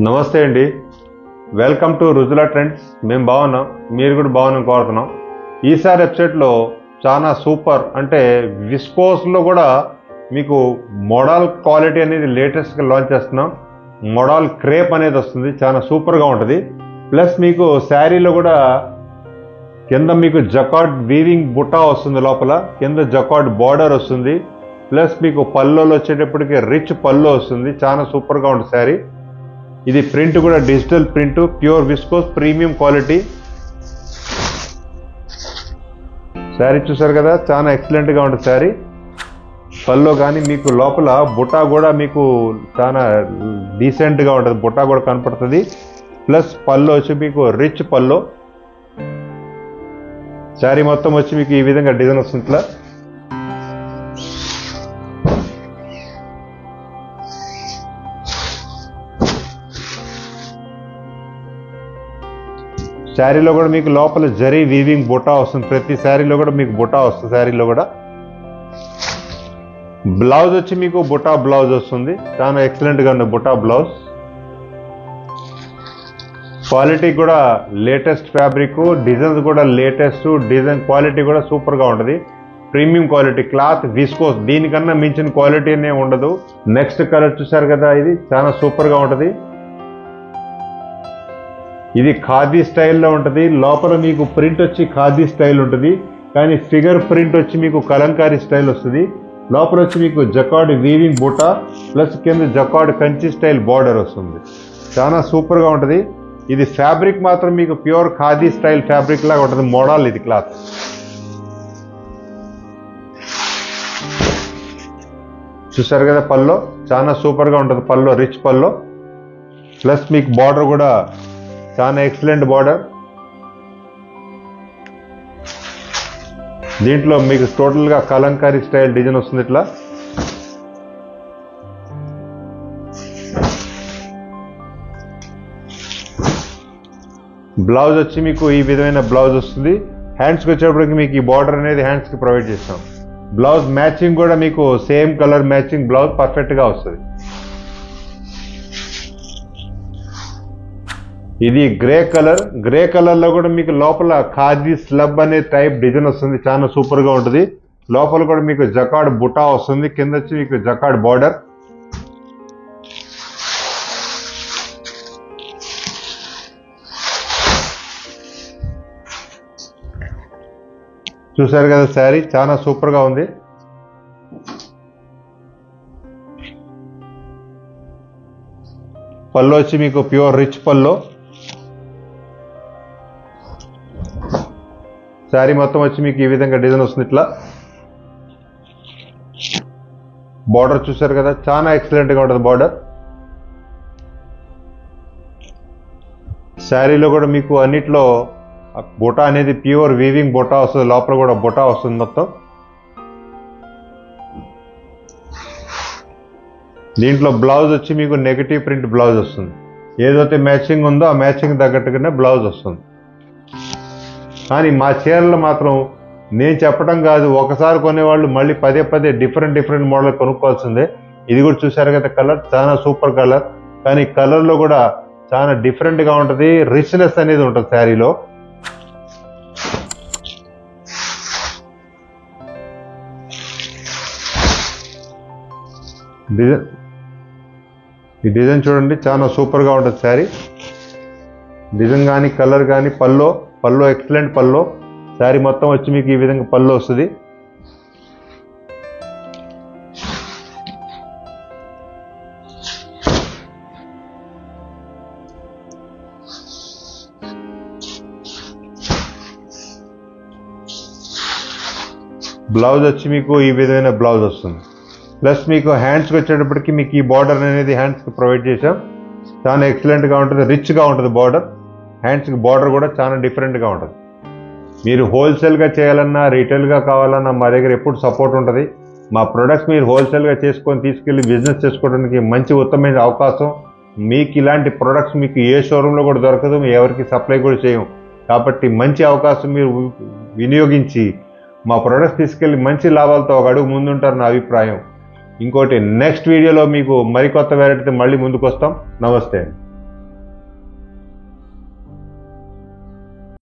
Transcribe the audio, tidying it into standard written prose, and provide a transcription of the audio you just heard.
నమస్తే అండి, welcome to Rujula trends. మేము బాగున్నాం, మీరు కూడా బాగున్నాం కోరుతున్నాం. ఈసారి వెబ్సైట్లో చాలా సూపర్ అంటే విస్కోస్లో కూడా మీకు మోడల్ క్వాలిటీ అనేది లేటెస్ట్గా లాంచ్ చేస్తున్నాం. మోడల్ క్రేప్ అనేది వస్తుంది, చాలా సూపర్గా ఉంటుంది. ప్లస్ మీకు శారీలో కూడా కింద మీకు జకార్డ్ వీవింగ్ బుట్టా వస్తుంది, లోపల కింద జకార్డ్ బార్డర్ వస్తుంది. ప్లస్ మీకు పల్లోలో వచ్చేటప్పటికి రిచ్ పల్లో వస్తుంది, చాలా సూపర్గా ఉంటుంది శారీ. ఇది ప్రింట్ కూడా digital print, pure viscose premium quality sari. చూసారు కదా, చాలా ఎక్సలెంట్గా ఉంటుంది శారీ. పల్లో కానీ మీకు లోపల బుట్టా కూడా మీకు చాలా డీసెంట్గా ఉంటుంది, బుట్టా కూడా కనపడుతుంది. ప్లస్ పల్లో వచ్చి మీకు రిచ్ పల్లో. శారీ మొత్తం వచ్చి మీకు ఈ విధంగా డిజైన్ వస్తుంది. ఇట్లా శారీలో కూడా మీకు లోపల జరీ వీవింగ్ బుట్టా వస్తుంది, ప్రతి శారీలో కూడా మీకు బుట్టా వస్తుంది. శారీలో కూడా బ్లౌజ్ వచ్చి మీకు బుట్టా బ్లౌజ్ వస్తుంది, చాలా ఎక్సలెంట్గా ఉంది బుట్టా బ్లౌజ్. క్వాలిటీ కూడా లేటెస్ట్ ఫ్యాబ్రిక్, డిజైన్స్ కూడా లేటెస్ట్ డిజైన్, క్వాలిటీ కూడా సూపర్గా ఉంటుంది. ప్రీమియం క్వాలిటీ క్లాత్ విస్కోస్, దీనికన్నా మించిన క్వాలిటీ అనే ఉండదు. నెక్స్ట్ కలర్ చూసారు కదా, ఇది చాలా సూపర్గా ఉంటుంది. ఇది ఖాదీ స్టైల్లో ఉంటుంది. లోపల మీకు ప్రింట్ వచ్చి ఖాదీ స్టైల్ ఉంటుంది, కానీ ఫిగర్ ప్రింట్ వచ్చి మీకు కలంకారీ స్టైల్ వస్తుంది. లోపల వచ్చి మీకు జకార్డ్ వీవింగ్ బూటా ప్లస్ కింద జకార్డ్ కంచి స్టైల్ బార్డర్ వస్తుంది, చాలా సూపర్గా ఉంటుంది. ఇది ఫ్యాబ్రిక్ మాత్రం మీకు ప్యూర్ ఖాదీ స్టైల్ ఫ్యాబ్రిక్ లాగా ఉంటుంది. మోడల్ ఇది క్లాత్. చూసారు కదా, పల్లో చాలా సూపర్గా ఉంటుంది. పల్లో రిచ్ పల్లో, ప్లస్ మీకు బార్డర్ కూడా చాలా ఎక్సలెంట్ బార్డర్. దీంట్లో మీకు టోటల్గా కలంకారీ స్టైల్ డిజైన్ వస్తుంది. ఇట్లా బ్లౌజ్ వచ్చి మీకు ఈ విధమైన బ్లౌజ్ వస్తుంది. హ్యాండ్స్కి వచ్చేటప్పటికి మీకు ఈ బార్డర్ అనేది హ్యాండ్స్కి ప్రొవైడ్ చేస్తాం. బ్లౌజ్ మ్యాచింగ్ కూడా మీకు సేమ్ కలర్ మ్యాచింగ్ బ్లౌజ్ పర్ఫెక్ట్గా వస్తుంది. ఇది గ్రే కలర్. గ్రే కలర్ లో కూడా మీకు లోపల ఖాదీ స్లబ్ అనే టైప్ డిజైన్ వస్తుంది, చాలా సూపర్ గా ఉంటుంది. లోపల కూడా మీకు జకార్డ్ బుటా వస్తుంది, కింద వచ్చి మీకు జకార్డ్ బార్డర్. చూసారు కదా, శారీ చాలా సూపర్ గా ఉంది. పల్లో వచ్చి మీకు ప్యూర్ రిచ్ పల్లో. శారీ మొత్తం వచ్చి మీకు ఈ విధంగా డిజైన్ వస్తుంది. ఇట్లా బార్డర్ చూసారు కదా, చాలా ఎక్సలెంట్గా ఉంటుంది బార్డర్. శారీలో కూడా మీకు అన్నిట్లో బుటా అనేది ప్యూర్ వీవింగ్ బుటా వస్తుంది, లోపల కూడా బుటా వస్తుంది మొత్తం. దీంట్లో బ్లౌజ్ వచ్చి మీకు నెగటివ్ ప్రింట్ బ్లౌజ్ వస్తుంది. ఏదైతే మ్యాచింగ్ ఉందో ఆ మ్యాచింగ్ తగ్గట్టుగానే బ్లౌజ్ వస్తుంది. కానీ మా చీరలు మాత్రం నేను చెప్పడం కాదు, ఒకసారి కొనేవాళ్ళు మళ్ళీ పదే పదే డిఫరెంట్ మోడల్ కొనుక్కోవాల్సిందే. ఇది కూడా చూసారు కదా, కలర్ చాలా సూపర్ కలర్, కానీ కలర్లో కూడా చాలా డిఫరెంట్గా ఉంటుంది. రిచ్నెస్ అనేది ఉంటుంది శారీలో. ఈ డిజైన్ చూడండి, చాలా సూపర్గా ఉంటుంది శారీ. డిజైన్ కానీ కలర్ కానీ పల్లో ఎక్సలెంట్ పల్లో. శారీ మొత్తం వచ్చి మీకు ఈ విధంగా పల్లో వస్తుంది. బ్లౌజ్ వచ్చి మీకు ఈ విధమైన బ్లౌజ్ వస్తుంది. ప్లస్ మీకు హ్యాండ్స్కి వచ్చేటప్పటికి మీకు ఈ బార్డర్ అనేది హ్యాండ్స్కి ప్రొవైడ్ చేసాం, చాలా ఎక్సలెంట్గా ఉంటుంది, రిచ్గా ఉంటుంది బార్డర్. హ్యాండ్స్కి బార్డర్ కూడా చాలా డిఫరెంట్గా ఉంటుంది. మీరు హోల్సేల్గా చేయాలన్నా రీటైల్గా కావాలన్నా మా దగ్గర ఎప్పుడు సపోర్ట్ ఉంటుంది. మా ప్రొడక్ట్స్ మీరు హోల్సేల్గా చేసుకొని తీసుకెళ్ళి బిజినెస్ చేసుకోవడానికి మంచి ఉత్తమమైన అవకాశం. మీకు ఇలాంటి ప్రొడక్ట్స్ మీకు ఏ షోరూంలో కూడా దొరకదు, ఎవరికి సప్లై కూడా చేయం. కాబట్టి మంచి అవకాశం మీరు వినియోగించి మా ప్రొడక్ట్స్ తీసుకెళ్ళి మంచి లాభాలతో ఒక అడుగు ముందుంటారు నా అభిప్రాయం. ఇంకోటి నెక్స్ట్ వీడియోలో మీకు మరికొత్త వెరైటీతో మళ్ళీ ముందుకు వస్తాం. నమస్తే.